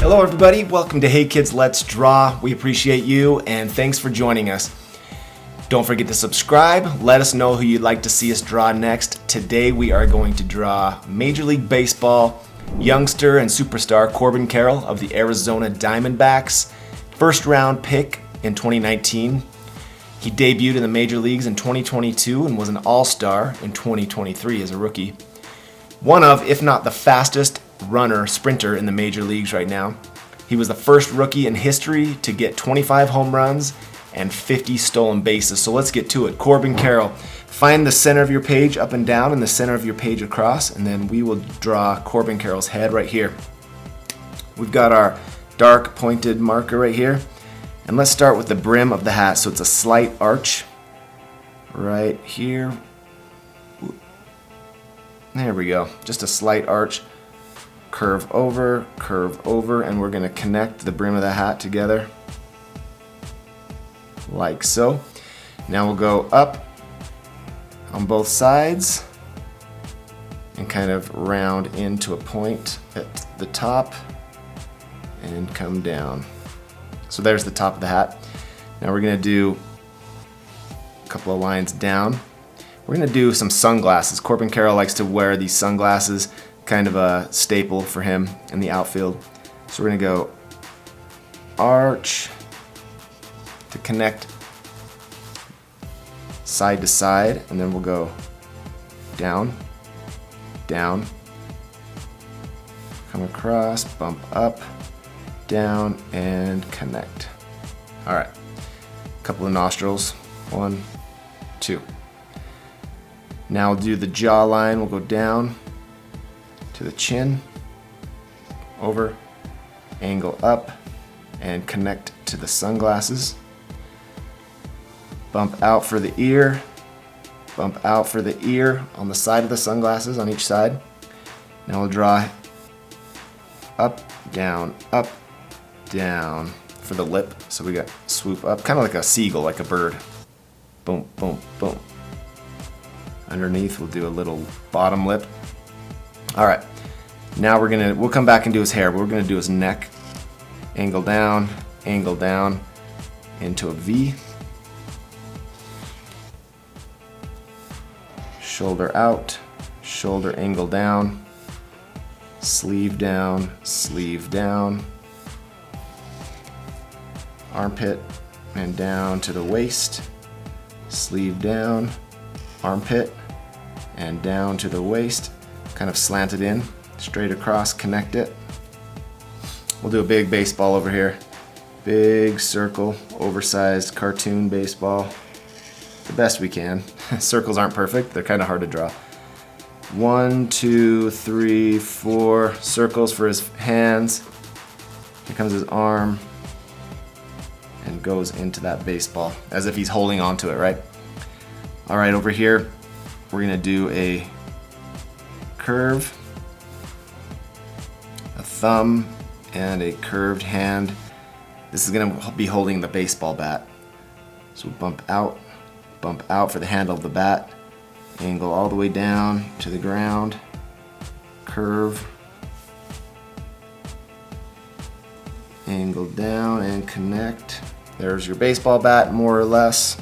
Hello everybody, welcome to Hey Kids Let's Draw. We appreciate you and thanks for joining us. Don't forget to subscribe, let us know who you'd like to see us draw next. Today we are going to draw Major League Baseball youngster and superstar Corbin Carroll of the Arizona Diamondbacks. First round pick in 2019. He debuted in the major leagues in 2022 and was an all-star in 2023 as a rookie. One of, if not the fastest sprinter in the major leagues right now. He was the first rookie in history to get 25 home runs and 50 stolen bases. So let's get to it. Corbin Carroll. Find the center of your page up and down and the center of your page across, and then we will draw Corbin Carroll's head right here. We've got our dark pointed marker right here. And let's start with the brim of the hat. So it's a slight arch right here. There we go. Just a slight arch. Curve over, and we're going to connect the brim of the hat together like so. Now we'll go up on both sides and kind of round into a point at the top and come down. So there's the top of the hat. Now we're going to do a couple of lines down. We're going to do some sunglasses. Corbin Carroll likes to wear these sunglasses, kind of a staple for him in the outfield. So we're going to go arch to connect side to side, and then we'll go down, down, come across, bump up, down, and connect. All right, a couple of nostrils, 1, 2. Now we'll do the jawline. We'll go down to the chin, over, angle up, and connect to the sunglasses. Bump out for the ear, bump out for the ear on the side of the sunglasses on each side. Now we'll draw up, down, for the lip. So we got swoop up, kind of like a seagull, like a bird. Boom, boom, boom. Underneath we'll do a little bottom lip. All right, now we'll come back and do his hair, but we're gonna do his neck. Angle down into a V. Shoulder out, shoulder angle down, sleeve down, armpit and down to the waist, sleeve down, armpit and down to the waist, kind of slanted in, straight across, connect it. We'll do a big baseball over here. Big circle, oversized cartoon baseball. The best we can. Circles aren't perfect, they're kind of hard to draw. 1, 2, 3, 4 circles for his hands. Here comes his arm and goes into that baseball as if he's holding onto it, right? All right, over here, we're gonna do a curve, a thumb, and a curved hand. This is gonna be holding the baseball bat. So bump out for the handle of the bat, angle all the way down to the ground, curve, angle down and connect. There's your baseball bat, more or less.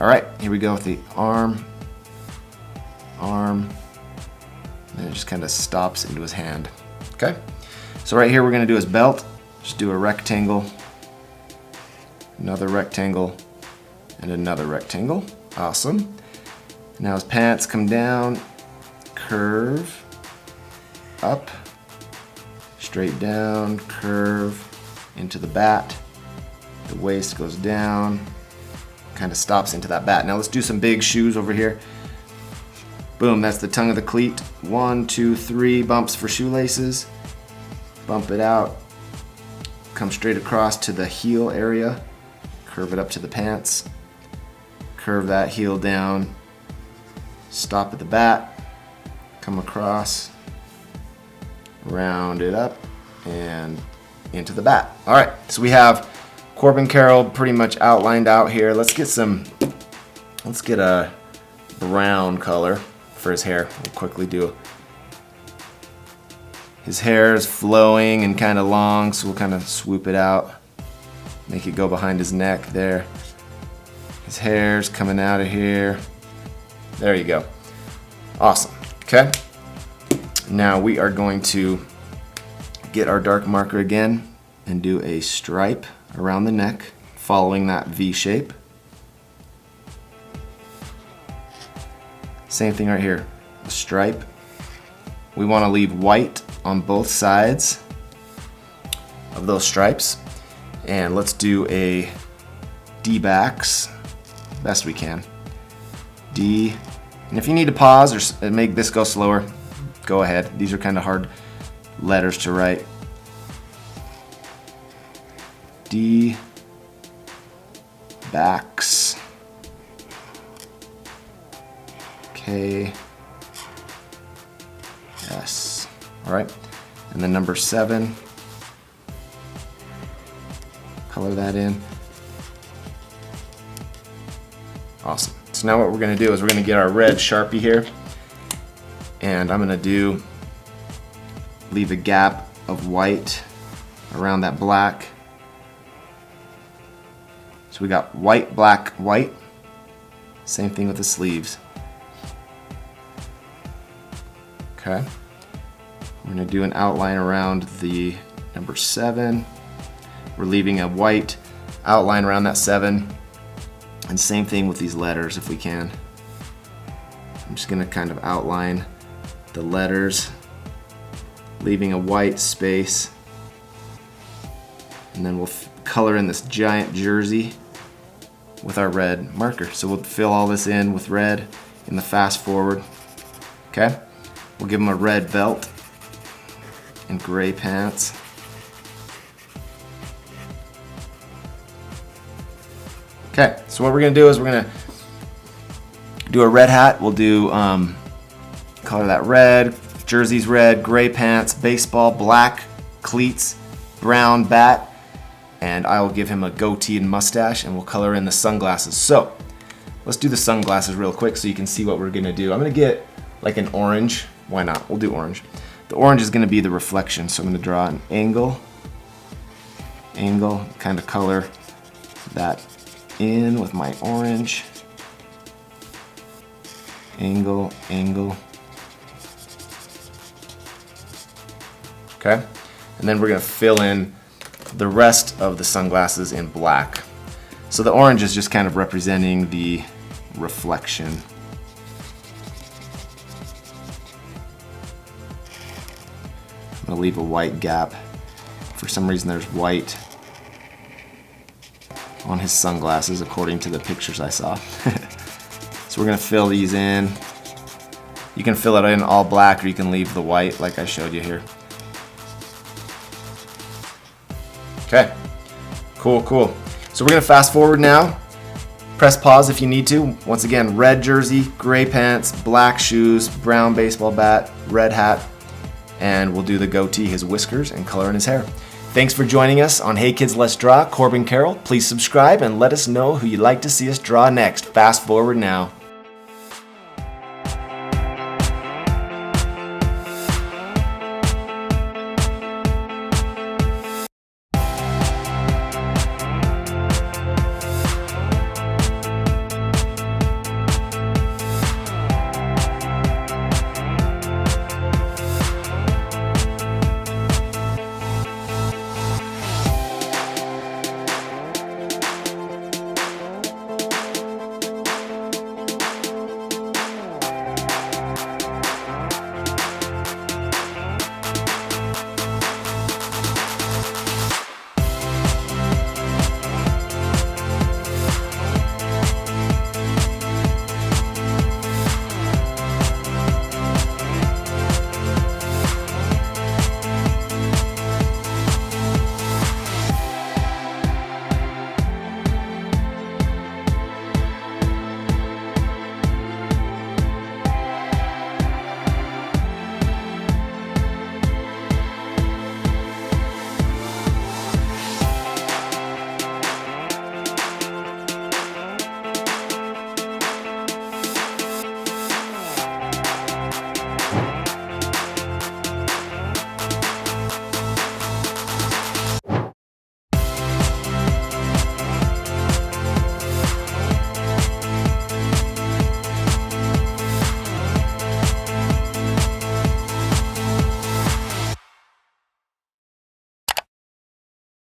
All right, here we go with the arm, and it just kind of stops into his hand. Okay, so right here we're gonna do his belt. Just do a rectangle, another rectangle, and another rectangle. Awesome. Now his pants come down, curve, up, straight down, curve, into the bat. The waist goes down, kind of stops into that bat. Now let's do some big shoes over here. Boom, that's the tongue of the cleat. 1, 2, 3 bumps for shoelaces. Bump it out, come straight across to the heel area, curve it up to the pants, curve that heel down, stop at the bat, come across, round it up, and into the bat. All right, so we have Corbin Carroll pretty much outlined out here. Let's get a brown color for his hair. We'll quickly do His hair is flowing and kind of long, so we'll kind of swoop it out. Make it go behind his neck there. His hair's coming out of here. There you go. Awesome. Okay. Now we are going to get our dark marker again and do a stripe around the neck, following that V shape. Same thing right here, a stripe. We want to leave white on both sides of those stripes. And let's do a D-backs best we can. D, and if you need to pause or make this go slower, go ahead. These are kind of hard letters to write. D, backs. K, S. All right, and then number 7. Color that in. Awesome. So now what we're going to do is we're going to get our red Sharpie here, and I'm going to leave a gap of white around that black. So we got white, black, white. Same thing with the sleeves. Okay. We're going to do an outline around the number 7. We're leaving a white outline around that 7. And same thing with these letters if we can. I'm just going to kind of outline the letters, leaving a white space. And then we'll color in this giant jersey with our red marker. So we'll fill all this in with red in the fast forward. Okay? We'll give him a red belt and gray pants. Okay, so what we're gonna do is we're gonna do a red hat. We'll do color that red, jersey's red, gray pants, baseball, black cleats, brown bat, and I will give him a goatee and mustache, and we'll color in the sunglasses. So let's do the sunglasses real quick so you can see what we're gonna do. I'm gonna get like an orange. Why not? We'll do orange. The orange is gonna be the reflection, so I'm gonna draw an angle, kind of color that in with my orange. Angle. Okay, and then we're gonna fill in the rest of the sunglasses in black. So the orange is just kind of representing the reflection. I'm gonna leave a white gap. For some reason there's white on his sunglasses according to the pictures I saw. So we're gonna fill these in. You can fill it in all black or you can leave the white like I showed you here. Okay, cool. So we're gonna fast forward now. Press pause if you need to. Once again, red jersey, gray pants, black shoes, brown baseball bat, red hat, and we'll do the goatee, his whiskers, and color in his hair. Thanks for joining us on Hey Kids Let's Draw. Corbin Carroll. Please subscribe and let us know who you'd like to see us draw next. Fast forward now.